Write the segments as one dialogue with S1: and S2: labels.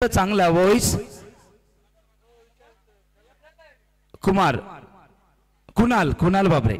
S1: चांगला वॉइस कुमार कुणाल कुणाल बाबरे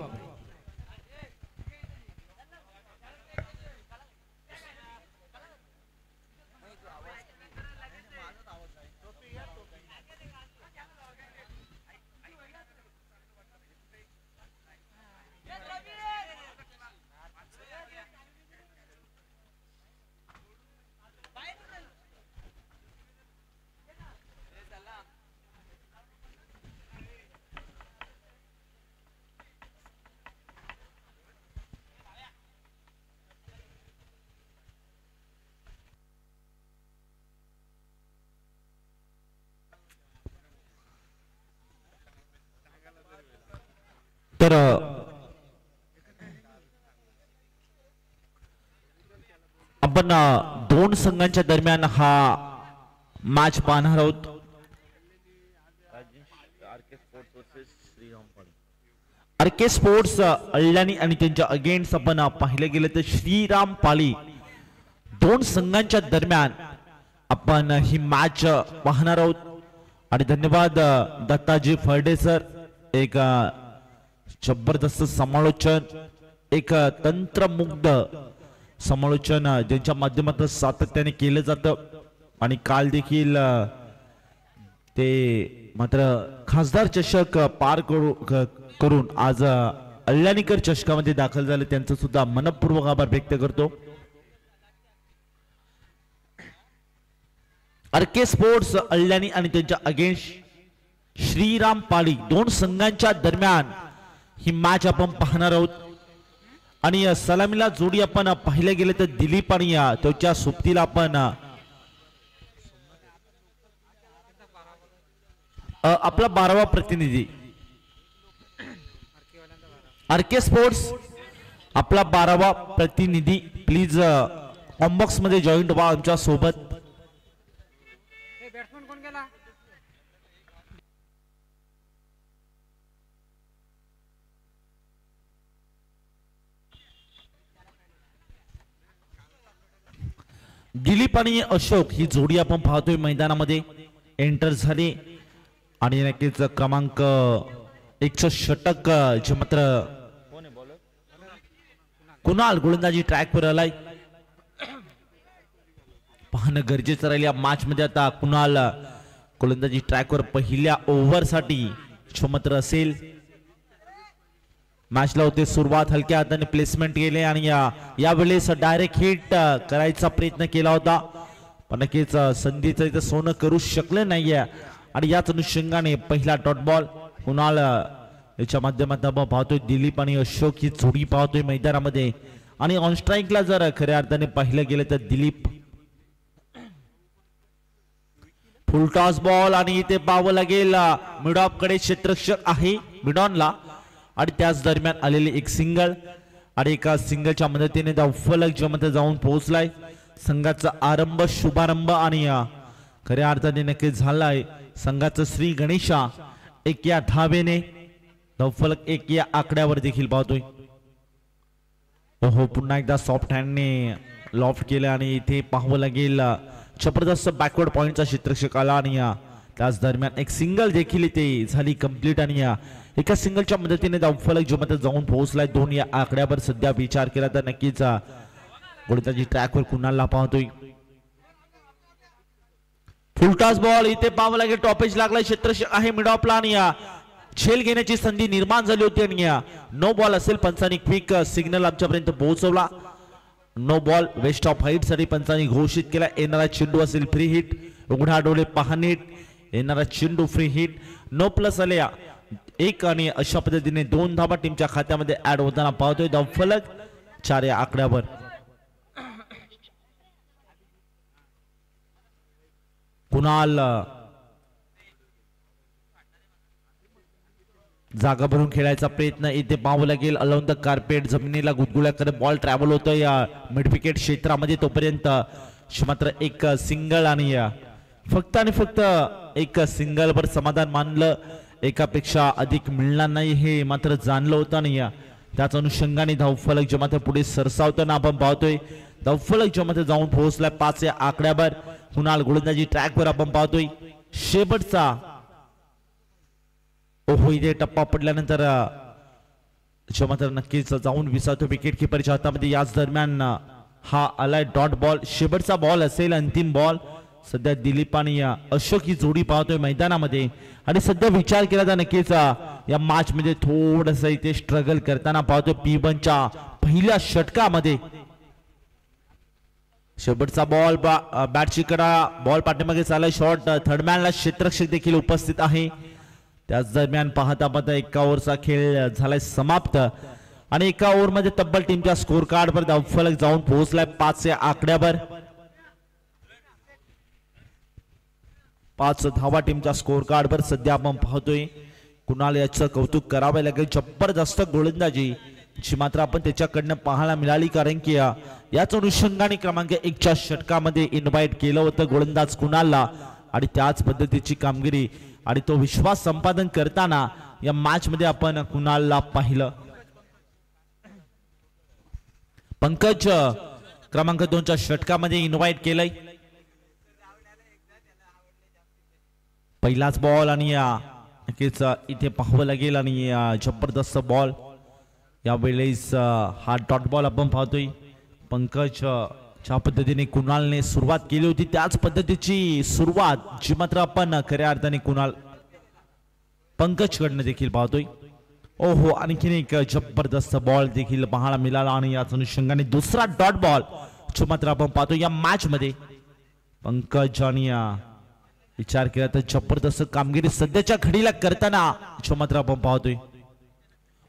S2: तर आपण दोन संघांच्या दरम्यान हा मॅच पाहणार आहोत। आरके स्पोर्ट्स अल्लानी आणि त्यांच्या अगेन्स्ट आपण पाहिले गेले तर श्रीराम पाली दोन संघांच्या दरम्यान आपण ही मॅच पाहणार आहोत। आणि धन्यवाद दत्ताजी फर्डे सर, एक जबरदस्त समालोचन, एक तंत्रमुग्ध समालोचन ज्यांच्या माध्यमातून सातत्याने केलं जातं। आणि काल देखील ते मात्र खासदार चषक पार करून आज अल्लानीकर चषकामध्ये दाखल झाले, त्यांचं सुद्धा मनपूर्वक आभार व्यक्त करतो। आरके स्पोर्ट्स अल्लानी आणि त्यांच्या अगेन्स्ट श्रीराम पाली दोन संघांच्या दरम्यान ही मॅच आपण पाहणार आहोत। आणि सलामीला जोडी आपण पाहिले गेले तर दिलीप आणि त्याच्या सोबतीला आपण आपला 12वा प्रतिनिधी आरके स्पोर्ट्स आपला 12वा प्रतिनिधी प्लीज कॉम्बॉक्स मध्ये जॉईंट व्हा आमच्या सोबत। दिलीप आणि अशोक ही जोडी आपण पाहतोय मैदानामध्ये एंटर झाली। आणि नक्कीच क्रमांक 1चं षटक जे मात्र कुणाल गोलंदाजी ट्रॅकवर आलाय, पाहणं गरजेचं राहील या मॅच मध्ये। आता कुणाल गोलंदाजी ट्रॅकवर पहिल्या ओव्हरसाठी मात्र असेल। मॅचला होते सुरुवात, हलक्या हाताने प्लेसमेंट केले आणि यावेळेस डायरेक्ट हिट करायचा प्रयत्न केला होता, पण नक्कीच संधीचं इथं सोनं करू शकले नाहीये। आणि याच अनुषंगाने पहिला डॉट बॉल कुणाल याच्या माध्यमातून पाहतोय दिलीप आणि अशोक ही जोडी पाहतोय मैदानामध्ये। आणि ऑन स्ट्राईकला जर खऱ्या अर्थाने पाहिलं गेलं तर दिलीप फुल टॉस बॉल आणि इथे पाहावं लागेल मिड ऑफ कडे क्षेत्ररक्षक आहे मिडॉनला। आणि त्याच दरम्यान आलेली एक सिंगल आणि एका सिंगलच्या मदतीने धावफलक ज्यामध्ये जाऊन पोहोचलाय। संघाचा आरंभ शुभारंभ आणि खऱ्या अर्थाने नक्कीच झालाय संघाचं श्री गणेशा 1 या धावेने, धावफलक 1 या आकड्यावर देखील पाहतोय। हो पुन्हा एकदा सॉफ्ट हँडने लॉफ्ट केलं आणि इथे पाहावं लागेल जबरदस्त बॅकवर्ड पॉइंटचा क्षेत्ररक्षक आला। आणि त्याच दरम्यान एक सिंगल देखील इथे झाली कंप्लीट आणि एका सिंगलच्या मदतीने धावफलक ज्यामध्ये जाऊन पोहोचलाय 2 या आकड्यावर। सध्या विचार केला तर नक्कीच गोलंदाजी ट्रॅकवर कुणालला पाहतोय। फुलटॉस बॉल इथे पाहावं लागेल टॉपेज लागलाय, क्षेत्ररक्षक आहे मिड ऑफला आणि झेल घेण्याची संधी निर्माण झाली होती आणि नो बॉल असेल। पंचांनी क्विक सिग्नल आमच्यापर्यंत पोहोचवला, no ball waist of height साठी पंचांनी घोषित केला। येणारा चेंडू असेल फ्री हिट, उघडा डोळे पाहणीट, येणारा चेंडू फ्री हिट, नो प्लस आल्या 1 आणि अशा पद्धतीने 2 धावा टीमच्या खात्यामध्ये ऍड होताना पाहतोय। धावफलक 4 या आकड्यावर। कुणाल जागा भरून खेळायचा प्रयत्न, इथे पाहावं लागेल अलाउन द कार्पेट, जमिनीला गुदगुल्या करत बॉल ट्रॅव्हल होतो या मिड विकेट क्षेत्रामध्ये। तोपर्यंत मात्र एक सिंगल आणि फक्त आणि फक्त एक सिंगलवर समाधान मानलं, एकापेक्षा अधिक मिळणार नाही हे मात्र जाणलं होतं। आणि त्याच अनुषंगाने धावफलक जे मात्र पुढे सरसावताना आपण पाहतोय। धावफलक जे मात्र जाऊन पोहोचलाय 5 या आकड्यावर। कुणाल गोलंदाजी ट्रॅकवर आपण पाहतोय शेवटचा ओहो इथे टप्पा पडल्यानंतर मात्र नक्कीच जाऊन विसावतो विकेट किपरच्या हातामध्ये. याच दरम्यान हा आलाय डॉट बॉल, शेवटचा बॉल असेल, अंतिम बॉल. सध्या दिलीप आणि अशोक ही जोडी पाहतोय मैदानामध्ये आणि सध्या विचार केला तर नक्कीच या मॅच मध्ये थोडस इथे स्ट्रगल करताना पाहतोय P1च्या पहिल्या षटकामध्ये. शेवटचा बॉल बॅटची कडा, बॉल पाठीमागे चाललाय, शॉट थर्डमॅनला क्षेत्ररक्षक देखील उपस्थित आहे. त्याच दरम्यान पाहता पाहता एका ओव्हरचा खेळ झालाय समाप्त आणि एका ओव्हर मध्ये तब्बल टीमच्या स्कोर कार्ड वर धावफलक जाऊन पोहोचलाय 5 या आकड्यावर. 5 धावा टीमच्या स्कोर कार्ड वर सध्या आपण पाहतोय. कुणाल याचं कौतुक करावे लागेल, जबरदस्त गोलंदाजी जी मात्र आपण त्याच्याकडनं पाहायला मिळाली, कारण की याच अनुषंगाने क्रमांक 1च्या षटकामध्ये इन्व्हाइट केलं होतं गोलंदाज कुणालला आणि त्याच पद्धतीची कामगिरी आणि तो विश्वास संपादन करताना या मॅच मध्ये आपण कुणालला पाहिलं. पंकज क्रमांक 2च्या षटकामध्ये इन्व्हाइट केलंय. पहिलाच बॉल आणि नक्कीच इथे पाहावं लागेल आणि जबरदस्त बॉल. यावेळेस हा डॉट बॉल आपण पाहतोय. पंकज ज्या पद्धतीने कुणालने सुरुवात केली होती त्याच पद्धतीची सुरुवात जी मात्र आपण खऱ्या अर्थाने कुणाल पंकज कडनं देखील पाहतोय. ओहो आणखीन एक जबरदस्त बॉल देखील पाहायला मिळाला आणि याच अनुषंगाने दुसरा डॉट बॉल जो मात्र आपण पाहतो या मॅच मध्ये. पंकज आणि विचार केला तर जबरदस्त कामगिरी सध्याच्या घडीला करताना जो मात्र आपण पाहतोय.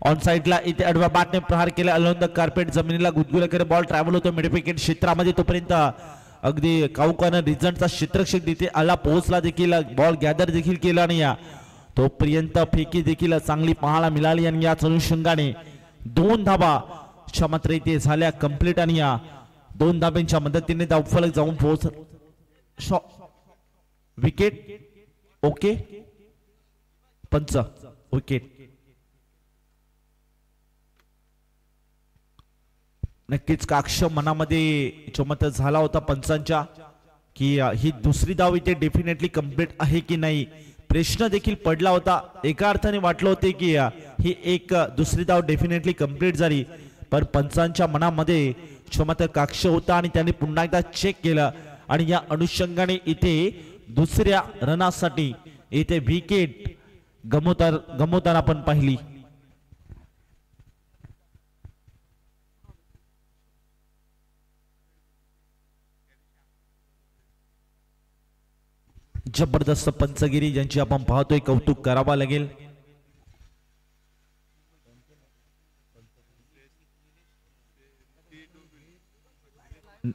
S2: ऑन साइडला इथे अडवा बॅटने प्रहार केला, अलोन द कार्पेट जमिनीला गुदगुल्या बॉल ट्रॅव्हल होतो मिड विकेट क्षेत्रामध्ये. तोपर्यंत अगदी काऊकानं रिझल्टचा क्षेत्ररक्षक तिथे आला पोहोचला देखील, बॉल गॅदर देखील केला आणि तोपर्यंत फेकी देखील चांगली पाहायला मिळाली आणि याच अनुषंगाने 2 धावा मात्र इथे झाल्या कंप्लीट आणि 2 धाब्यांच्या मदतीने धावफलक जाऊन पोहोच. विकेट ओके, पंच विकेट. नक्कीच काक्ष मनामध्ये जो मत झाला होता पंचांच्या की ही दुसरी धाव इथे डेफिनेटली कंप्लीट आहे की नाही, प्रश्न देखील पडला होता. एका अर्थाने वाटलं होते की ही एक दुसरी धाव डेफिनेटली कंप्लीट झाली, पण पंचांच्या मनामध्ये जो मत काक्ष होता आणि त्यांनी पुन्हा एकदा चेक केलं आणि या अनुषंगाने इथे दुसऱ्या रनासाठी इथे विकेट गमवताना आपण पाहिली. जबरदस्त पंचगिरी ज्यांची आपण पाहतोय, कौतुक करावा लागेल.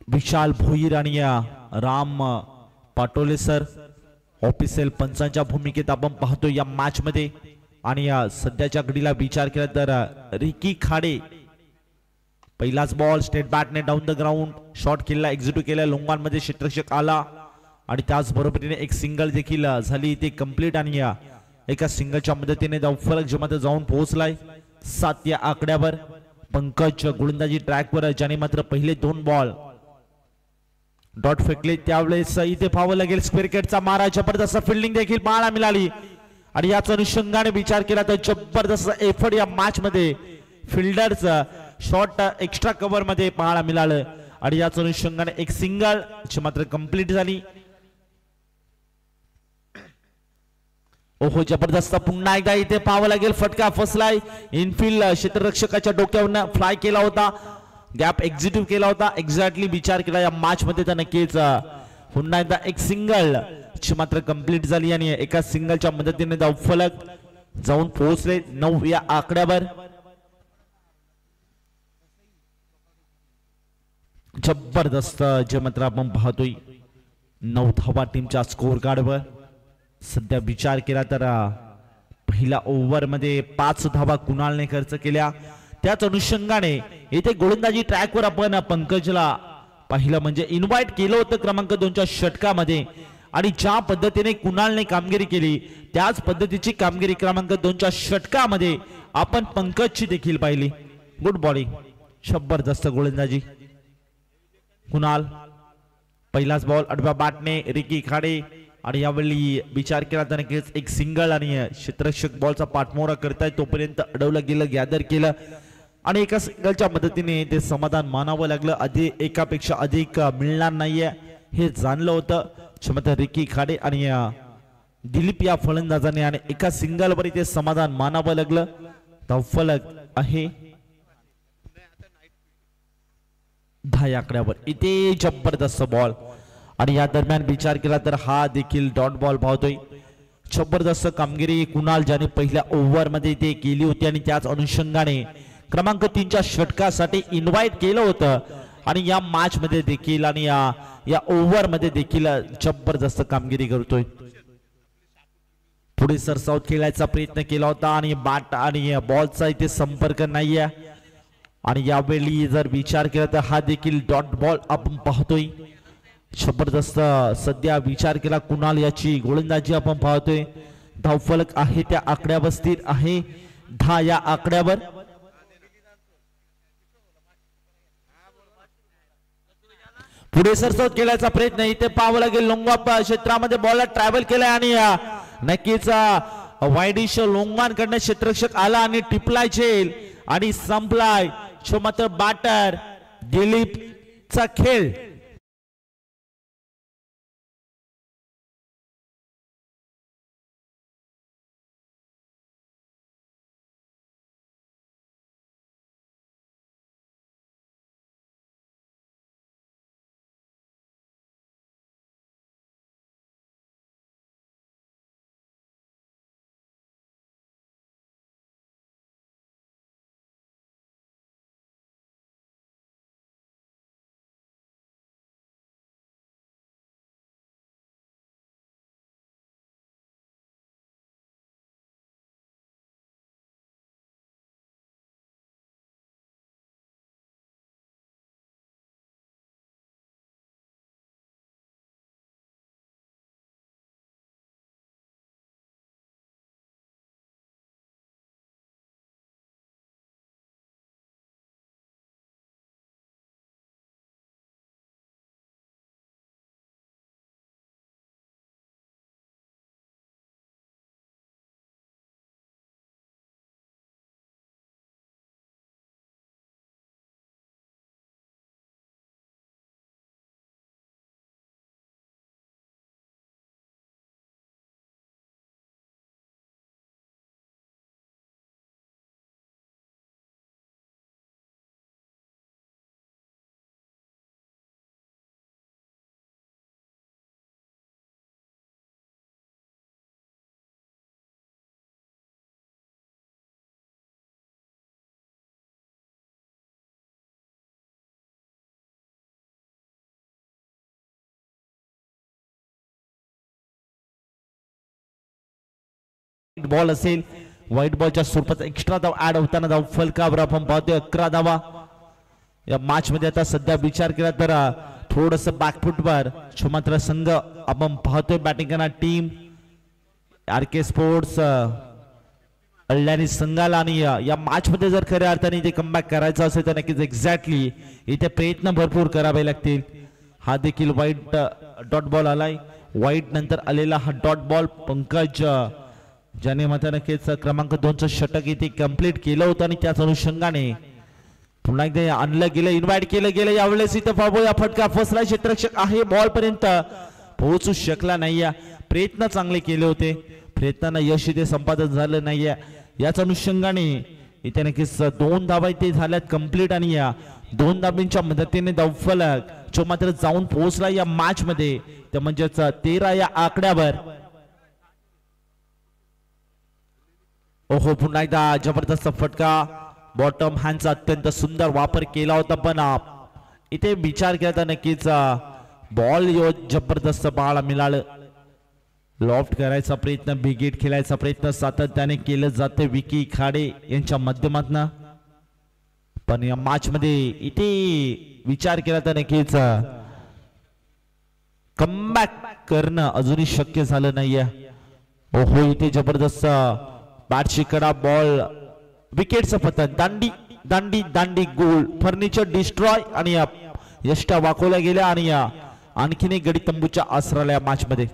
S2: विशाल भोईर आणि राम पाटोले सर ऑफिशियल पंचांच्या भूमिकेत आपण पाहतो या मॅच मध्ये. आणि सध्याच्या घडीला विचार केला तर रिकी खाडे पहिलाच बॉल स्टेट बॅटने डाऊन द ग्राउंड शॉट केला, एक्झिक्यूट केला, लोंगांमध्ये क्षेत्ररक्षक आला आणि त्याच बरोबरीने एक सिंगल देखील झाली ती कंप्लीट आणि एका सिंगलच्या मदतीने धावफलक जे मात्र जाऊन पोहोचलाय 7 या आकड्यावर. पंकज गोलंदाजी ट्रॅकवर ज्याने मात्र पहिले 2 बॉल डॉट फेकले, त्यावेळेस इथे पाहावं लागेल स्क्वेअरकेटचा मारा, जबरदस्त फिल्डिंग देखील पाहायला मिळाली आणि याच अनुषंगाने विचार केला तर जबरदस्त एफर्ट या मॅच मध्ये फिल्डरचा शॉट एक्स्ट्रा कव्हर मध्ये पाहायला मिळालं आणि याच अनुषंगाने एक सिंगल जी मात्र कंप्लीट झाली. ओहो जबरदस्त पुन्हा एकदा इथे पाहावं लागेल, फटका फसलाय, इनफिल्ड क्षेत्ररक्षकाच्या डोक्यावर फ्लाय केला होता, गॅप एक्झिक्यूट केला होता. एक्झॅक्टली विचार केला या मॅच मध्ये तर नक्कीच पुन्हा एकदा एक सिंगल मात्र कंप्लीट झाली आणि एका सिंगलच्या मदतीने धावफलक जाऊन पोहोचले 9 या आकड्यावर. जबरदस्त जे मात्र आपण पाहतोय 9 धावा टीमच्या स्कोर कार्डवर. सध्या विचार केला तर पहिल्या ओव्हर मध्ये 5 धावा कुणालने खर्च केल्या. त्याच अनुषंगाने इथे गोलंदाजी ट्रॅकवर आपण पंकजला पाहिलं, म्हणजे इन्व्हाइट केलं होतं क्रमांक 2च्या षटकामध्ये आणि ज्या पद्धतीने कुणालने कामगिरी केली त्याच पद्धतीची कामगिरी क्रमांक 2च्या षटकामध्ये आपण पंकजची देखील पाहिली. गुड बॉलिंग, जबरदस्त गोलंदाजी कुणाल. पहिलाच बॉल आडव्या बॅटने रिकी खाडे आणि यावेळी विचार केला तर नक्कीच एक सिंगल आणि क्षेत्ररक्षक बॉलचा पाठमोरा करताय तोपर्यंत अडवलं गेलं गॅदर केलं आणि एका सिंगलच्या मदतीने ते समाधान मानावं लागलं. अधिक एकापेक्षा अधिक मिळणार नाहीये हे जाणलं होतं क्षमता रिकी खाडे आणि दिलीप या फलंदाजाने आणि एका सिंगलवर ते समाधान मानावं लागलं. धावफलक आहे 10 आकड्यावर. इथे जबरदस्त बॉल आणि या दरम्यान विचार केला तर हा देखील डॉट बॉल पाहतोय. जबरदस्त कामगिरी कुणाल ज्याने पहिल्या ओव्हर मध्ये ते केली होती आणि त्याच अनुषंगाने क्रमांक 3च्या षटकासाठी इन्व्हाइट केलं होतं आणि या मॅच मध्ये देखील आणि या ओव्हर मध्ये देखील जबरदस्त कामगिरी करतोय. पुढे सरसावत खेळायचा प्रयत्न केला होता आणि बॅट आणि बॉलचा इथे संपर्क नाहीये आणि यावेळी जर विचार केला तर हा देखील डॉट बॉल आपण पाहतोय. जबरदस्त सध्या विचार केला कुणाल याची गोलंदाजी आपण पाहतोय. धावफलक आहे त्या आकड्यावर स्थिर आहे 10 या आकड्यावर. पुढे सरसावत केल्याचा प्रयत्न इथे पाहावं लागेल. लोंगवाप क्षेत्रामध्ये बॉल ट्रॅव्हल केलाय आणि नक्कीच वाईडिश लोंगवानकडनं क्षेत्ररक्षक आला आणि टिपलाय झेल आणि संपलाय मात्र बॅटर दिलीपचा खेळ. बॉल असेल व्हाईट बॉलच्या स्वरूपाचा एक्स्ट्रा धाव ऍड होताना धाव फलकावर आपण पाहतोय 11 धावा या मॅच मध्ये. आता सध्या विचार केला तर थोडस बॅकफुटवर मात्र संघ आपण पाहतोय बॅटिंग करणार टीम RK स्पोर्ट्स अल्लानी संघाला आणि या मॅच मध्ये जर खऱ्या अर्थाने इथे कमबॅक करायचं असेल तर नक्कीच एक्झॅक्टली इथे प्रयत्न भरपूर करावे लागतील. हा देखील व्हाईट डॉट बॉल आलाय. व्हाईट नंतर आलेला हा डॉट बॉल पंकज ज्याने मात्र नक्कीच क्रमांक 2चं षटक इथे कंप्लीट केलं होतं आणि त्याच अनुषंगाने पुन्हा एकदा आणलं गेलं इन्व्हाइट केलं गेलं. यावेळेस इथं पाहूया फटका फसला. क्षेत्ररक्षक आहे बॉल पर्यंत पोहोचू शकला नाहीये. प्रयत्न चांगले केले होते प्रयत्नांना यश इथे संपादन झालं नाहीये. याच अनुषंगाने इथे नक्कीच 2 धावा इथे झाल्यात कंप्लीट आणि या 2 धाबींच्या मदतीने धावफलक जो मात्र जाऊन पोहोचला या मॅच मध्ये ते म्हणजेच 13 या आकड्यावर. ओहो पुन्हा एकदा जबरदस्त फटका. बॉटम हँडचा अत्यंत सुंदर वापर केला होता पण इथे विचार केला तर नक्कीच बॉल जबरदस्त बाळा मिळालं. लॉफ्ट करायचा प्रयत्न बिगिट खेळायचा प्रयत्न सातत्याने केलं जाते विकी खाडे यांच्या माध्यमातून पण या मॅच मध्ये इथे विचार केला तर नक्कीच कमबॅक करणं अजूनही शक्य झालं नाहीये. ओहो इथे जबरदस्त बॅटची कडा बॉल विकेटचं पतन दांडी दांडी दांडी गोल फर्निचर डिस्ट्रॉय आणि यष्टा वाकवल्या गेल्या आणि आणखीन एक गडी तंबूच्या आसराला मॅच मध्ये.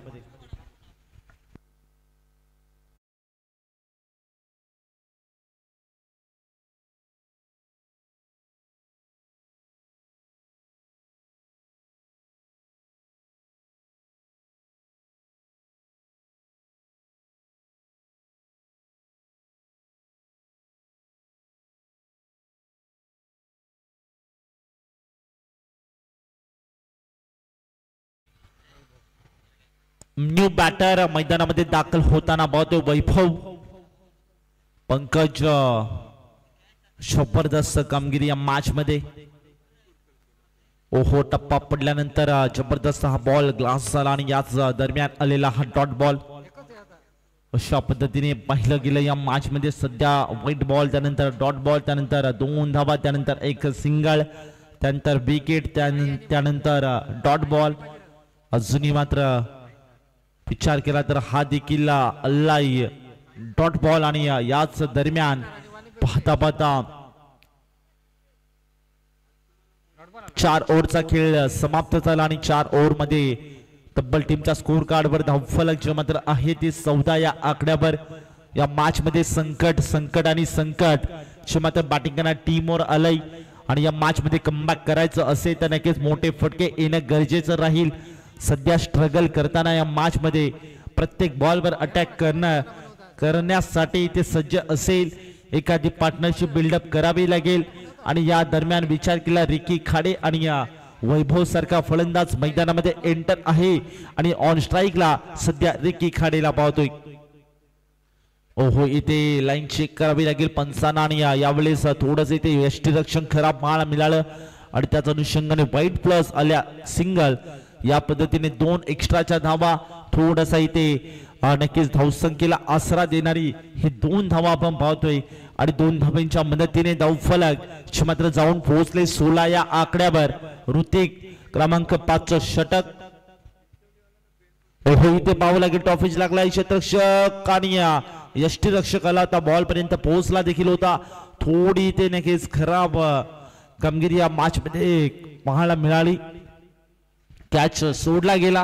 S2: न्यू बॅटर मैदानामध्ये दाखल होताना पाहतोय वैभव. पंकज जबरदस्त कामगिरी या मॅच मध्ये. ओहो, टप्पा पडल्यानंतर जबरदस्त हा बॉल ग्लास झाला आणि याच दरम्यान आलेला हा डॉट बॉल. अशा पद्धतीने पाहिलं गेलं या मॅच मध्ये. सध्या व्हाईट बॉल, त्यानंतर डॉट बॉल, त्यानंतर 2 धावा, त्यानंतर एक सिंगल, त्यानंतर विकेट, त्यानंतर डॉट बॉल. अजूनही मात्र विचार केला तर हा देखील अल्लाई डॉट बॉल आणि याच दरम्यान पाहता पाहता 4 ओव्हरचा खेळ समाप्त झाला आणि 4 ओव्हर मध्ये तब्बल टीमच्या स्कोर कार्डवर धावफलक जे मात्र आहे ते 14 या आकड्यावर. या मॅच मध्ये संकट आणि संकट जे मात्र बॅटिंग करणाऱ्या टीमवर आलंय आणि या मॅच मध्ये कमबॅक करायचं असेल तर नक्कीच मोठे फटके येणं गरजेचं राहील. सध्या स्ट्रगल करताना या मॅच मध्ये प्रत्येक बॉलवर अटॅक करण्यासाठी ते सज्ज असेल. एखादी पार्टनरशिप बिल्डअप करावी लागेल आणि या दरम्यान विचार केला रिकी खाडे आणि या वैभव सारखा फलंदाज मैदानामध्ये एंटर आहे आणि ऑन स्ट्राईकला सध्या रिकी खाडेला पाहतोय. ओहो, इथे लाईन चेक करावी लागेल पंचांना आणि यावेळेस थोडंसं इथे यष्टीरक्षण खराब माळ मिळालं आणि त्याच्या अनुषंगाने व्हाईट प्लस आल्या सिंगल. या पद्धतीने 2 एक्स्ट्राच्या धावा, थोडासा इथे नक्कीच धावसंख्येला आसरा देणारी ही 2 धावा आपण पाहतोय आणि 2 धावांच्या मदतीने धावफलक मात्र जाऊन पोहोचले 16 या आकड्यावर. ऋतिक क्रमांक 5 षटक. ओहो, इथे पाहावं लागेल टॉफीज लागलाय क्षेत्ररक्षक आणि यष्टीरक्षकाला आता बॉल पर्यंत पोहोचला देखील होता. थोडी इथे नक्कीच खराब कामगिरी या मॅच मध्ये पाहायला मिळाली. कॅच सोडला गेला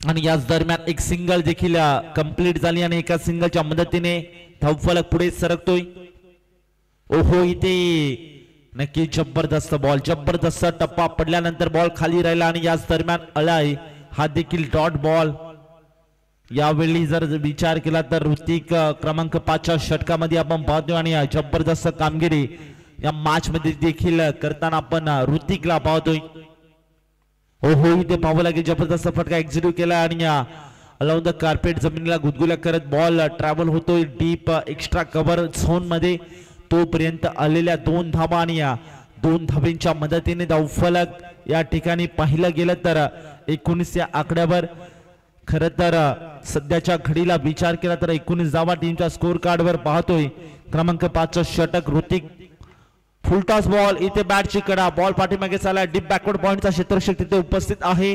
S2: आणि याच दरम्यान एक सिंगल देखील कंप्लीट झाली आणि एका सिंगलच्या मदतीने धावफलक पुढे सरकतोय. ओहो, इथे नक्की जबरदस्त बॉल, जबरदस्त टप्पा पडल्यानंतर बॉल खाली राहिला आणि याच दरम्यान आलाय हा देखील डॉट बॉल. यावेळी जर विचार केला तर ऋतिक क्रमांक 5 षटकामध्ये आपण पाहतोय आणि जबरदस्त कामगिरी या मॅच मध्ये देखील करताना आपण ऋतिकला पाहतोय. ओहो, इथे पाहावं लागेल जबरदस्त फटका एक्झिक्यूट केला आणि अलाउन द कार्पेट जमिनीला गुदगुल्या करत बॉल ट्रॅव्हल होतोय डीप एक्स्ट्रा कव्हर झोन मध्ये. तोपर्यंत आलेल्या 2 धावा आणि 2 धावांच्या मदतीने धावफलक या ठिकाणी पाहिलं गेलं तर 19 या आकड्यावर. खर तर सध्याच्या घडीला विचार केला तर 19 धावा टीमच्या स्कोर कार्डवर पाहतोय. क्रमांक 5 षटक ऋतिक. फुलटॉस बॉल, इथे बॅटची कडा, बॉल पाठीमागे चालला. डीप बॅकवर्ड पॉइंटचा क्षेत्ररक्षक तिथे उपस्थित आहे.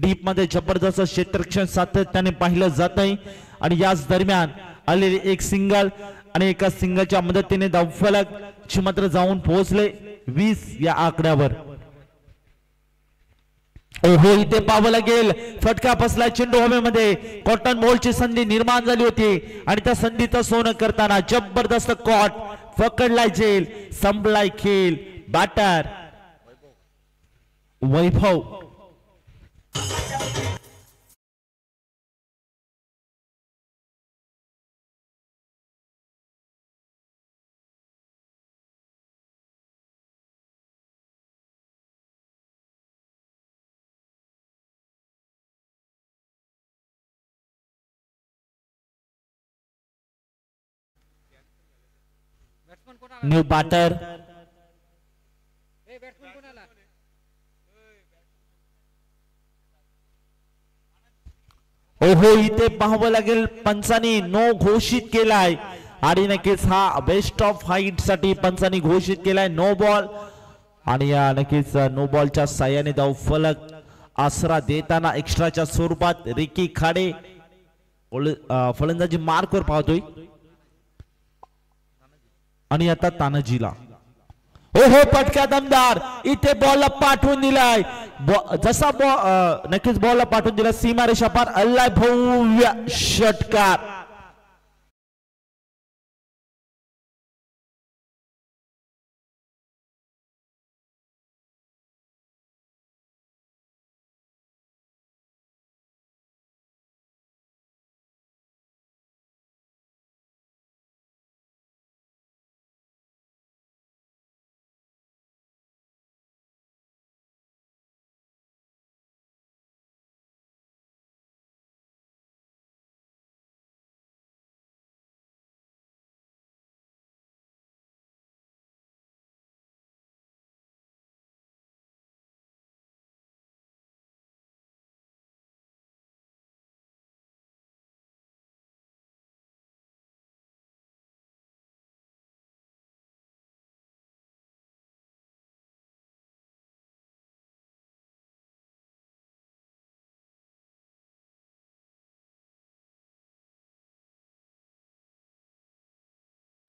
S2: डीप मध्ये जबरदस्त क्षेत्ररक्षण सातत्याने पाहिलं जात आहे आणि याच दरम्यान आलेली एक सिंगल आणि एका सिंगलच्या मदतीने धावफलक मात्र जाऊन पोहोचले 20 या आकड्यावर. ओहो, इथे पाहावं लागेल फटका बसला चेंडू हवेमध्ये. कॉटन बॉलची संधी निर्माण झाली होती आणि त्या संधीचं सोनं करताना जबरदस्त कॉट, पकडलाय जेल, संपलाय खेळ. बॅटर वैभव. New batter. ओहो, इथे पाहावं लागेल पंचांनी नो घोषित केलाय आणि नक्कीच हा बेस्ट ऑफ हाईट साठी पंचांनी घोषित केलाय नो बॉल आणि या नक्कीच नो बॉलच्या साह्याने धावफलक आसरा देताना एक्स्ट्राच्या स्वरूपात रिकी खाडे फलंदाजी मार्कवर पाहतोय आणि आता तानाजीला. ओहो पटका दमदार इथे बॉलला पाठवून दिलाय जसा नक्कीच बॉलला पाठवून दिला सीमारेषा पार अल्लाय भव्य षटकार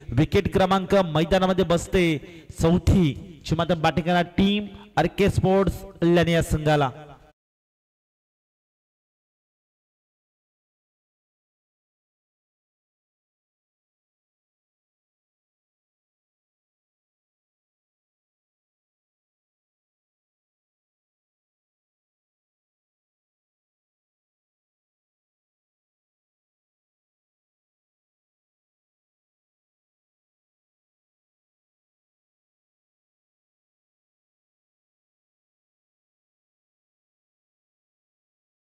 S2: विकेट क्रमांक मैदानामध्ये बसते चौथी ची मात्र बॅटिंग करणार टीम आरके स्पोर्ट्स कल्याण या संघाला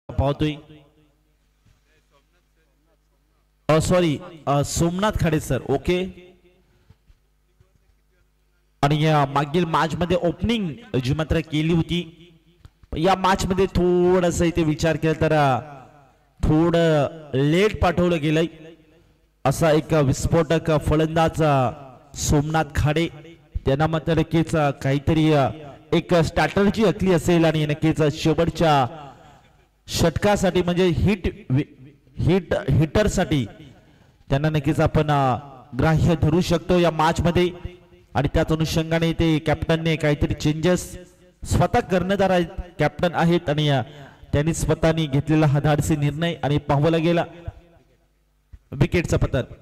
S2: पाहतोय sorry Somnath Khade sir okay आणि या मागील मॅच मध्ये ओपनिंग जी मात्र केली होती या मॅच मध्ये थोडस इथे विचार केला तर थोडं लेट पाठवलं गेलंय असा एक विस्फोटक फलंदाज सोमनाथ खाडे त्यांना मात्र नक्कीच काहीतरी एक स्ट्रॅटर्जी आखली असेल आणि नक्कीच शेवटच्या षटकासाठी म्हणजे हिटर साठी त्यांना नक्कीच आपण ग्राह्य धरू शकतो या मॅच मध्ये आणि त्याच अनुषंगाने ते कॅप्टनने काहीतरी चेंजेस स्वतः करण्यात कॅप्टन आहेत आणि त्यांनी स्वतःनी घेतलेला हा धाडसी निर्णय आणि पाहावला गेला विकेटचा पतन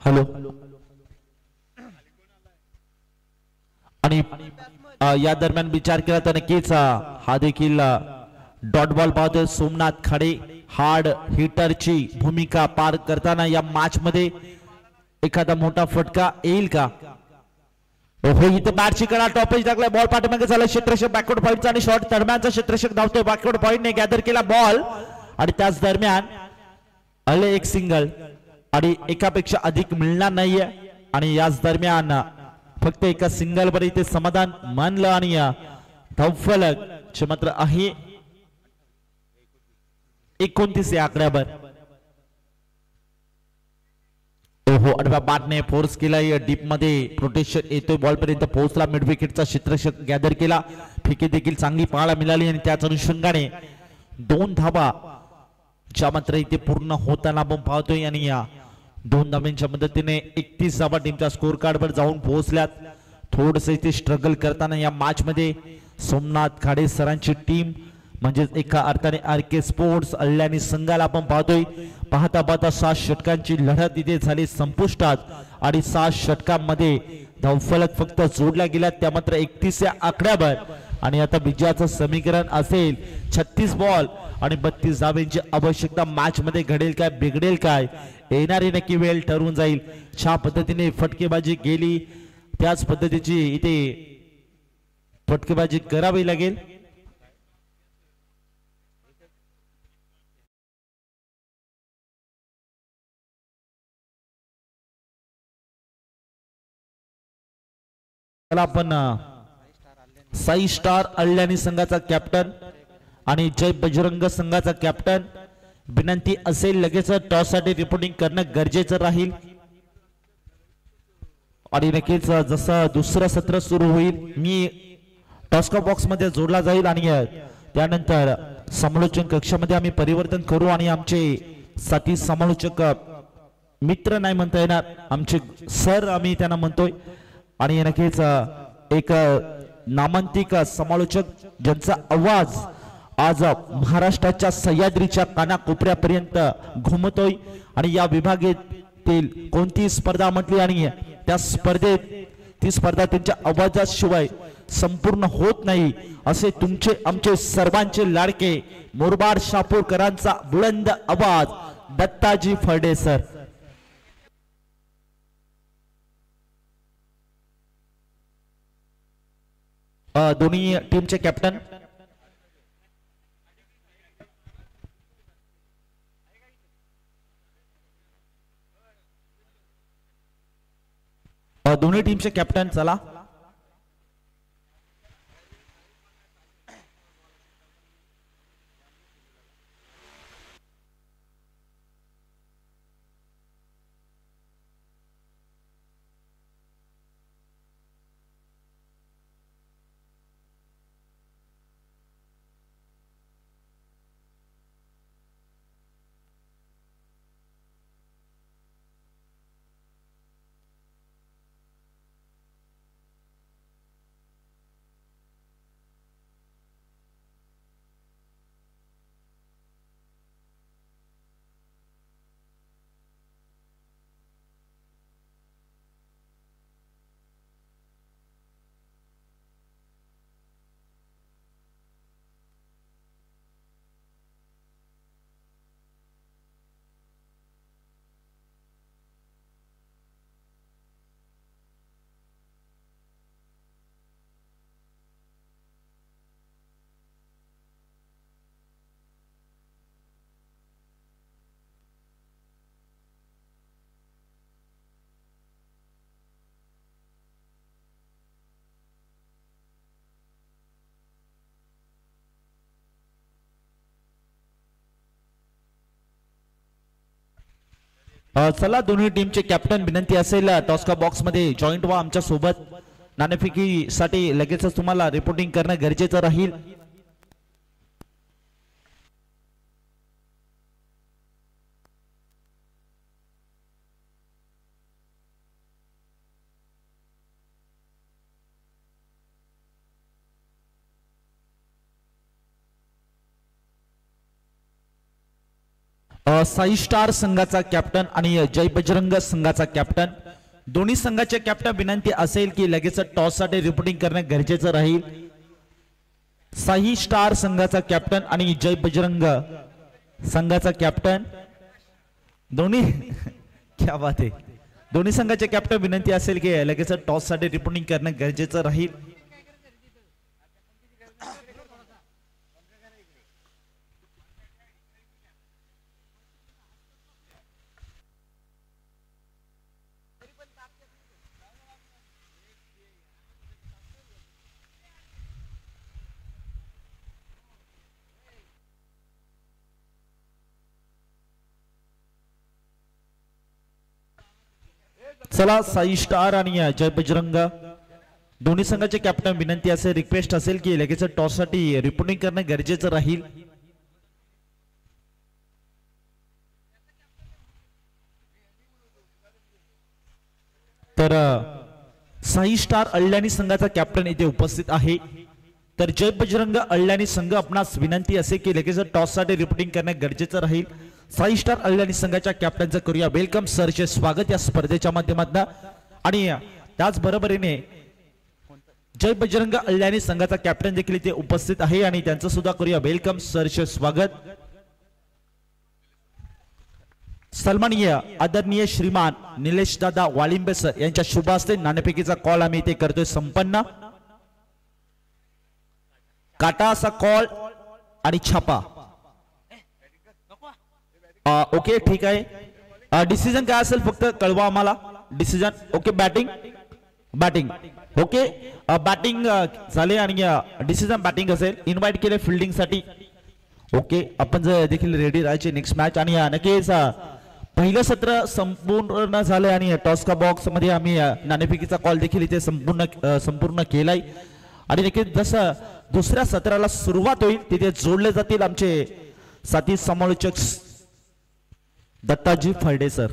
S2: हॅलो आणि या दरम्यान विचार केला तर नक्कीच हा देखील डॉट बॉल पाहतोय सोमनाथ खाडे हार्ड हिटरची भूमिका पार करताना या मॅच मध्ये एखादा मोठा फटका येईल का हो इथे बॅटची कडा टॉपेज टाकलाय बॉल पाठीमागे झाला क्षेत्ररक्षक बॅकवर्ड पॉइंटचा आणि शॉट दरम्यानचा क्षेत्ररक्षक धावतोय बॅकवर्ड पॉइंटने गॅदर केला बॉल आणि त्याच दरम्यान आले एक सिंगल आणि एकापेक्षा अधिक मिळणार नाहीये आणि याच दरम्यान फक्त एका सिंगल वर इथे समाधान मानलं आणि धावफलक मात्र आहे 29 या आकड्यावर ओहो अडवा बॅटने फोर्स केलाय डीप मध्ये प्रोटेक्शन येतोय बॉल पर्यंत पोहोचला मिड विकेटचा क्षेत्ररक्षक गॅदर केला फिके देखील चांगली पाहायला मिळाली आणि त्याच अनुषंगाने 2 धावा ज्या मात्र इथे पूर्ण होताना आपण पाहतोय आणि या 2 धावांच्या मदतीने 31 धावा टीमच्या स्कोर कार्ड वर जाऊन पोहोचल्यात थोडस इथे स्ट्रगल करताना या मॅच मध्ये सोमनाथ खाडे सरांची टीम म्हणजे एका अर्थाने आरके स्पोर्ट्स अल्यानी संघाला आपण पाहतोय पाहता पाहता 7 षटकांची लढत इथे झाली संपुष्टात आणि 7 षटकांमध्ये धावफलक फक्त जोडला गेला त्या मात्र 31 या आकड्यावर आणि आता विजयाचं समीकरण असेल 36 बॉल आणि 32 धावांची आवश्यकता मॅच मध्ये घडेल काय बिघडेल काय येणारी नक्की वेळ ठरवून जाईल ज्या पद्धतीने फटकेबाजी गेली त्याच पद्धतीची इथे फटकेबाजी करावी लागेल आपण साई स्टार अल्यानी संघाचा कॅप्टन आणि जय बजरंग संघाचा कॅप्टन विनंती असेल लगेच टॉस साठी रिपोर्टिंग करणं गरजेचं राहील आणि नक्कीच जसं दुसरं सत्र सुरू होईल मी टॉस्का बॉक्स मध्ये जोडला जाईल आणि त्यानंतर समालोचन कक्षामध्ये आम्ही परिवर्तन करू आणि आमचे साथी समालोचक मित्र नाही म्हणता येणार आमचे सर आम्ही त्यांना म्हणतोय आणि नक्कीच एक नामांतिक समालोचक ज्यांचा आवाज आज महाराष्ट्राच्या सह्याद्रीच्या कानाकोपऱ्यापर्यंत घुमतोय आणि या विभागातील कोणती स्पर्धा म्हटली आणि त्या स्पर्धेत ती स्पर्धा त्यांच्या आवाजाशिवाय संपूर्ण होत नाही असे तुमचे आमचे सर्वांचे लाडके मुरबाड शापूरकरांचा बुलंद आवाज दत्ताजी फर्डे सर. दोन्ही टीमचे कॅप्टन दोन्ही टीमचे कॅप्टन चला चला दोन्ही टीमचे कॅप्टन विनंती असेल टॉस्का बॉक्स मध्ये जॉईंट व्हा आमच्या सोबत नाणेफेकीसाठी लगेचच तुम्हाला रिपोर्टिंग करणं गरजेचं राहील. साई स्टार संघाचा कॅप्टन आणि जय बजरंग संघाचा कॅप्टन दोन्ही संघाचे कॅप्टन विनंती असेल की लगेच टॉस साठी रिपोर्टिंग करणं गरजेचं राहील. साई स्टार संघाचा कॅप्टन आणि जय बजरंग संघाचा कॅप्टन दोन्ही क्या बात आहे दोन्ही संघाचे कॅप्टन विनंती असेल की लगेच टॉस साठी रिपोर्टिंग करणं गरजेचं राहील. चला साई स्टार आणि जय बजरंग दोन्ही संघाचे कॅप्टन विनंती असेल रिक्वेस्ट असेल की लगेच टॉस साठी रिपोर्टिंग करणं गरजेचं राहील. तर साई स्टार अळ्याणी संघाचा कॅप्टन इथे उपस्थित आहे तर जय बजरंग अळ्याणी संघ आपणास विनंती असेल की लगेच टॉस साठी रिपोर्टिंग करणं गरजेचं राहील. साई स्टार अळ्याणी संघाच्या कॅप्टनचं करूया वेलकम सरचे स्वागत या स्पर्धेच्या माध्यमातून आणि त्याच बरोबरीने जय बजरंग अळ्याणी संघाचा कॅप्टन देखील इथे उपस्थित आहे आणि त्यांचं सुद्धा करूया वेलकम सरचे स्वागत. सन्माननीय आदरणीय श्रीमान निलेश दादा वाळिंबे सर यांच्या शुभ हस्ते नाणेफेकीचा कॉल आम्ही इथे करतोय संपन्न. काटा असा कॉल आणि छापा. ओके ठीक आहे डिसिजन काय असेल फक्त कळवा आम्हाला decision. Okay batting batting okay batting झाले आणि डिसिजन बॅटिंग असेल. इन्व्हाइट केले फिल्डिंग साठी ओके, आपण जर देखील रेडी राहायचे नेक्स्ट मॅच. आणि नक्कीच पहिलं सत्र संपूर्ण झालंय आणि टॉस का बॉक्स मध्ये आम्ही नाणेफेकीचा कॉल देखील इथे संपूर्ण केलाय. आणि नक्कीच जसं दुसऱ्या सत्राला सुरुवात होईल तिथे जोडले जातील आमचे साथी समालोचक दत्ताजी फळडे सर.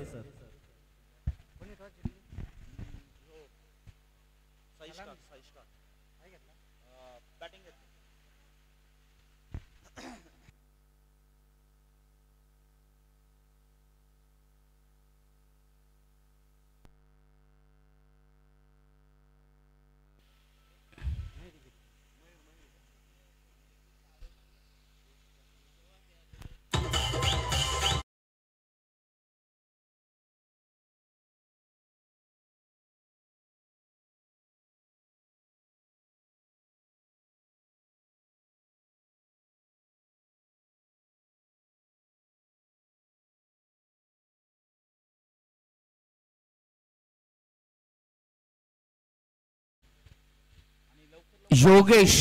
S1: योगेश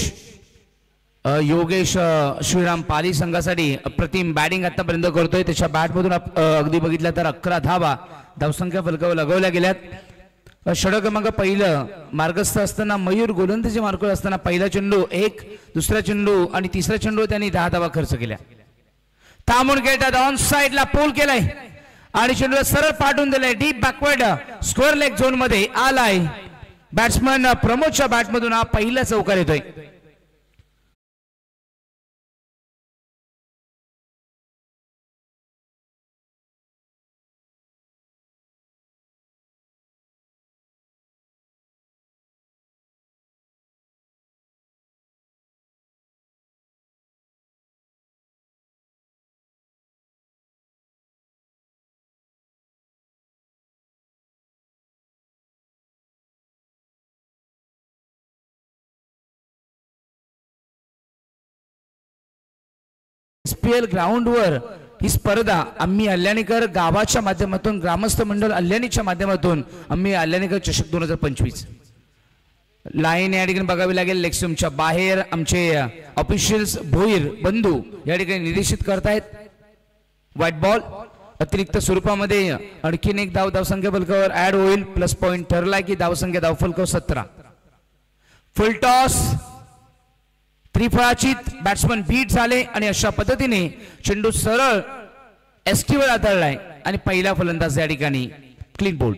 S1: श्रीराम पाली संघासाठी अप्रतिम बॅटिंग आतापर्यंत करतोय. त्याच्या बॅटमधून अगदी बघितलं तर 11 धावा धावसंख्या फलकावर लगवल्या गेल्यात. षटक क्रमांक पहिलं मार्गस्थ असताना मयूर गोलंदाजी मार्कवर असताना पहिला चेंडू 1, दुसरा चेंडू आणि तिसरा चेंडू त्यांनी 10 धावा खर्च केल्या. थांबून खेळतात ऑन साइडला पूल केलाय आणि चेंडूला सरळ पाठवून दिलाय deep backward square leg zone मध्ये आलाय. बॅट्समन प्रमोदच्या बॅटमधून हा पहिला चौकार येतोय. SPL ग्राउंडवर ही स्पर्धा आम्ही अल्याणीकर गावाच्या माध्यमातून ग्रामस्थ मंडळ अल्याणीच्या माध्यमातून आम्ही अल्याणीकर चषक 2025 लाईन या ठिकाणी बघावी लागेल. लेक्समच्या बाहेर आमचे ऑफिशियल्स भोईर बंधू या ठिकाणी निरीक्षित करतायत. व्हाईट बॉल अतिरिक्त स्वरूपामध्ये आणखीन एक धावसंख्या फलकावर ऍड होईल. प्लस पॉइंट ठरला की धावसंख्या धावफलकावर 17. फुल टॉस त्रिफळाचीत बॅट्समन बीट झाले आणि अशा पद्धतीने चेंडू सरळ एसटीवर आदळलाय आणि पहिला फलंदाज या ठिकाणी क्लीन बोल्ड.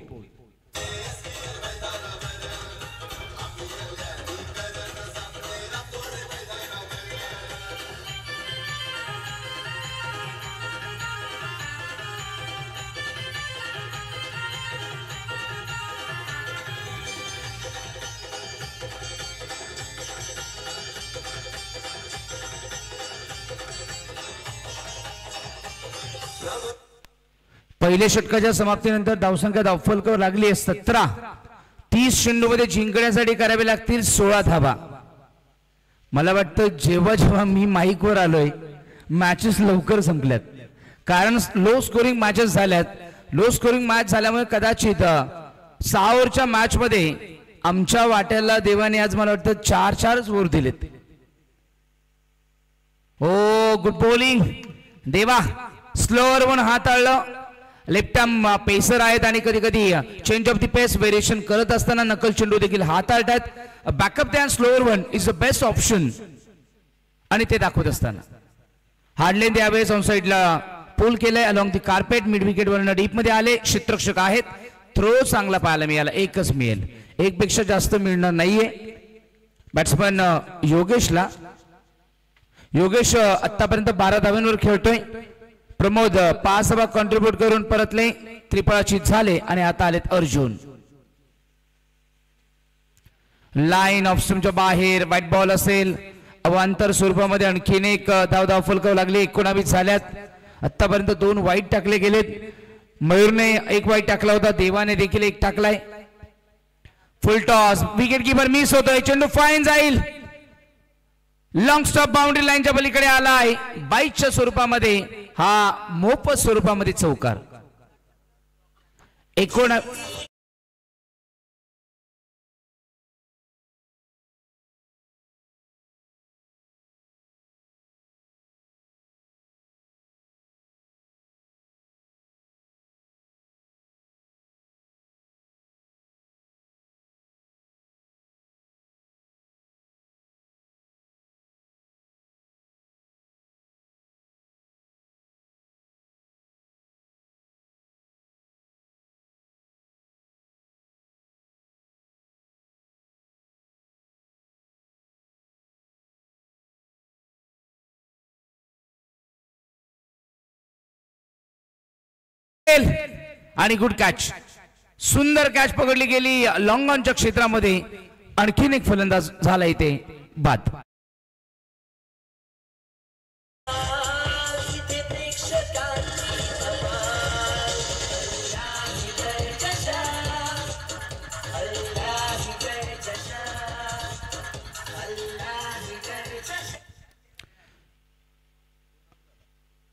S1: पहिल्या षटकाच्या समाप्तीनंतर धावसंख्या धावफलकावर लागली आहे 17. 30 चेंडूमध्ये जिंकण्यासाठी करावे लागतील 16 धावा. मला वाटतं जेव्हा जेव्हा मी माईकवर आलोय मॅचेस लवकर संपल्यात कारण लो स्कोरिंग मॅचेस झाल्यात. लो स्कोरिंग मॅच झाल्यामुळे कदाचित 6 ओव्हरच्या मॅच मध्ये आमच्या वाट्याला देवाने आज मला वाटतं 4 ओव्हर दिलेत. ओ गुड बॉलिंग देवा. स्लोअर वन हाताळलं. लेफ्ट आर्म पेसर आहेत आणि कधी कधी change of the pace variation करत असताना नकल चेंडू देखील हाताळतात. बॅकअप द्या slower one is the best option आणि ते दाखवत असताना हार्डलेन त्यावेळेस ऑन साइडला पुल केलंय along the carpet. Mid wicket वरनं डीप मध्ये आले. क्षेत्ररक्षक आहेत. थ्रो चांगला पाहायला मिळाला. एकच मिळेल. एक पेक्षा जास्त मिळणार नाहीये बॅट्समन योगेशला. योगेश आतापर्यंत 12 धावांवर खेळतोय. प्रमोद 5 धावा कॉन्ट्रीब्यूट करून परतले. त्रिफळाचीत झाले आणि आता आलेत अर्जुन. लाईन ऑफ स्टंपच्या बाहेर व्हाईट बॉल असेल. अवांतर स्वरूपामध्ये आणखीन एक धाव फलकावर लागली. 19 झाल्यात. आतापर्यंत 2 वाईट टाकले गेलेत. मयूरने 1 वाईट टाकला होता. देवाने देखील 1 टाकलाय. फुल टॉस विकेट कीपर मिस होतोय. चेंडू फाईन जाईल. लॉंग स्टॉप बाउंड्री लाईनच्या पलीकडे आलाय. बाईटच्या स्वरूपामध्ये हा मोफत स्वरूपामध्ये चौकार. 19 आणि गुड कॅच, सुंदर कॅच पकडली गेली लॉंग ऑनच्या क्षेत्रामध्ये. आणखीन एक फलंदाज झाला इथे बाद.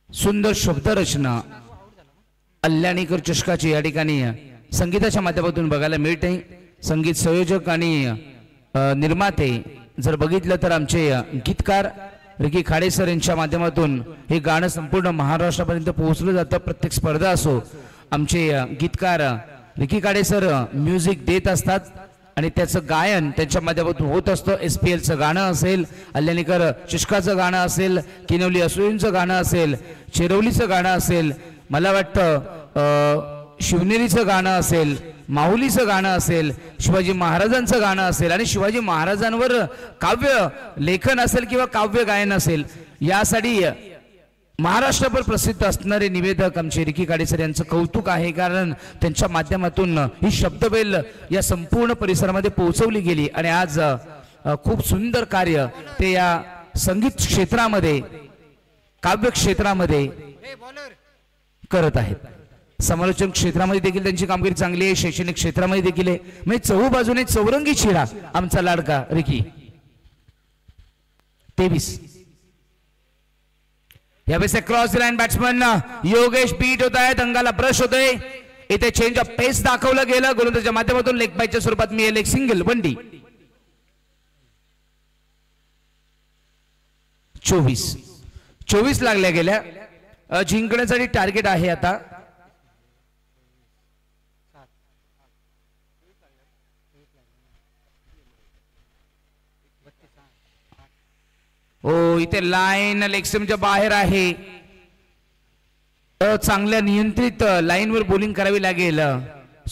S1: सुंदर शब्दरचना अल्याणीकर चषकाची या ठिकाणी संगीताच्या माध्यमातून बघायला मिळते. संगीत संयोजक आणि निर्माते जर बघितलं तर आमचे गीतकार रिकी खाडे सर यांच्या माध्यमातून हे गाणं संपूर्ण महाराष्ट्रापर्यंत पोहोचलं जातं. प्रत्येक स्पर्धा असो आमचे गीतकार रिकी खाडे सर म्युझिक देत असतात आणि त्याचं गायन त्यांच्या माध्यमातून होत असतं. SPLचं गाणं असेल, अल्याणीकर चषकाचं गाणं असेल, किनवली असोईंचं गाणं असेल, चिरवलीचं गाणं असेल, मला वाटतं शिवनेरीचं गाणं असेल, माहुलीचं गाणं असेल, शिवाजी महाराजांचं गाणं असेल आणि शिवाजी महाराजांवर काव्य लेखन असेल किंवा काव्य गायन असेल, यासाठी महाराष्ट्रभर प्रसिद्ध असणारे निवेदक आमचे रिकी खाडे सर यांचं कौतुक आहे. कारण त्यांच्या माध्यमातून ही शब्दवेल या संपूर्ण परिसरामध्ये पोहोचवली गेली आणि आज खूप सुंदर कार्य ते या संगीत क्षेत्रामध्ये, काव्य क्षेत्रामध्ये करत आहेत. समालोचन क्षेत्रामध्ये देखील त्यांची कामगिरी चांगली आहे, शैक्षणिक क्षेत्रामध्ये देखील आहे. म्हणजे चहू बाजूने चौरंगी चिरा आमचा लाडका रिकी. 23 यावेळेस cross line batsman Yogesh beat होत आहेत, अंगाला ब्रश होतोय. इथे चेंज ऑफ पेस दाखवलं गेलं गोलंदाजाच्या माध्यमातून. लेग बायच्या स्वरूपात मिळेल एक सिंगल बंडी. 24 लागल्या गेल्या. जिंकण्यासाठी टार्गेट आहे आता. हो, इथे लाईन लेग स्टंपच्या बाहेर आहे. चांगल्या नियंत्रित लाईनवर बॉलिंग करावी लागेल.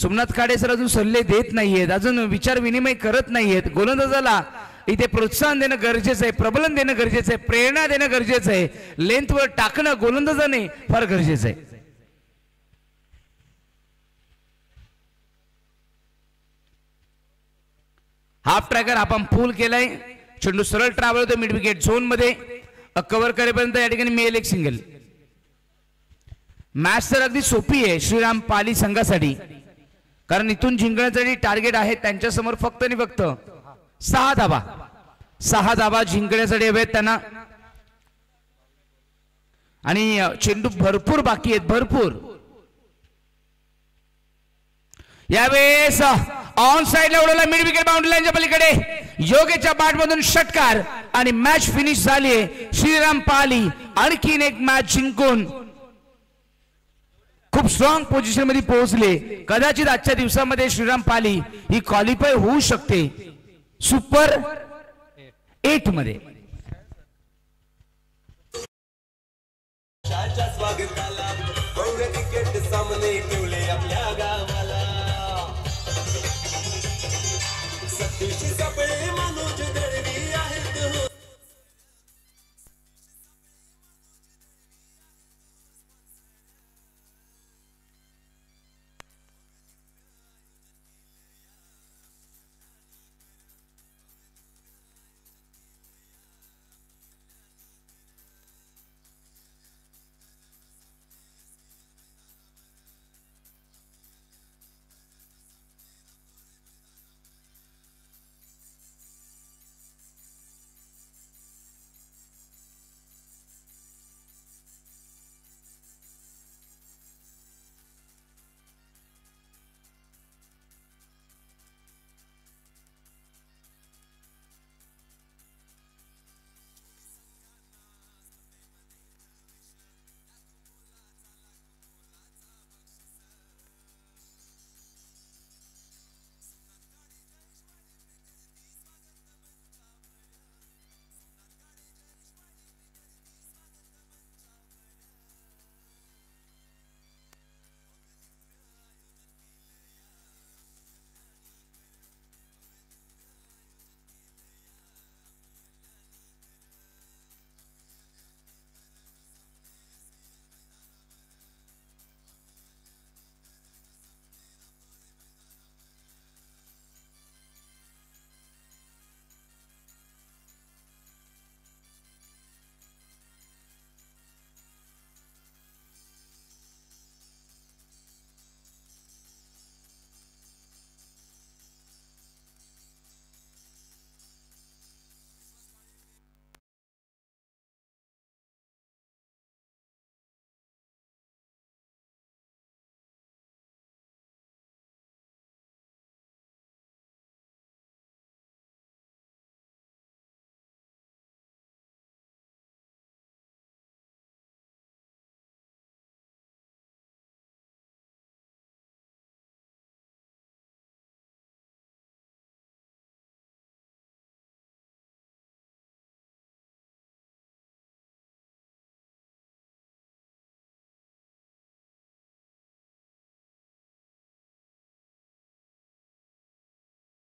S1: सोमनाथ खाडे सर अजून सल्ले देत नाहीयेत, अजून विचार विनिमय करत नाहीयेत. गोलंदाजाला इथे प्रोत्साहन देणं गरजेचं आहे, प्रबलन देणं गरजेचं आहे, प्रेरणा देणं गरजेचं आहे. लेंथवर टाकणं गोलंदाजाने फार गरजेचं आहे. हाफ ट्रॅकर आपण पूल केलाय. चेंडू सरळ ट्रॅव्हल होतो मिड विकेट झोन मध्ये. कव्हर करेपर्यंत या ठिकाणी मिळेल एक सिंगल. मॅच तर अगदी सोपी आहे श्रीराम पाली संघासाठी, कारण इथून जिंकण्यासाठी टार्गेट आहे त्यांच्या समोर फक्त आणि फक्त 6 धाबा. 6 धाबा जिंकण्यासाठी हवेत त्यांना. आणि चेंडू भरपूर बाकी आहेत, भरपूर. यावेळेस ऑन साइडला उडवला मिड विकेट बाउंड्री लाईनच्या पलीकडे. योगेच्या बॅटमधून षटकार आणि मॅच फिनिश झालीये. श्रीराम पाली आणखीन एक मॅच जिंकून खूप स्ट्रॉंग पोझिशन मध्ये पोहोचले. कदाचित आजच्या दिवसामध्ये श्रीराम पाली ही क्वालिफाय होऊ शकते सुपर 8 मध्ये.
S3: आपल्या गावाला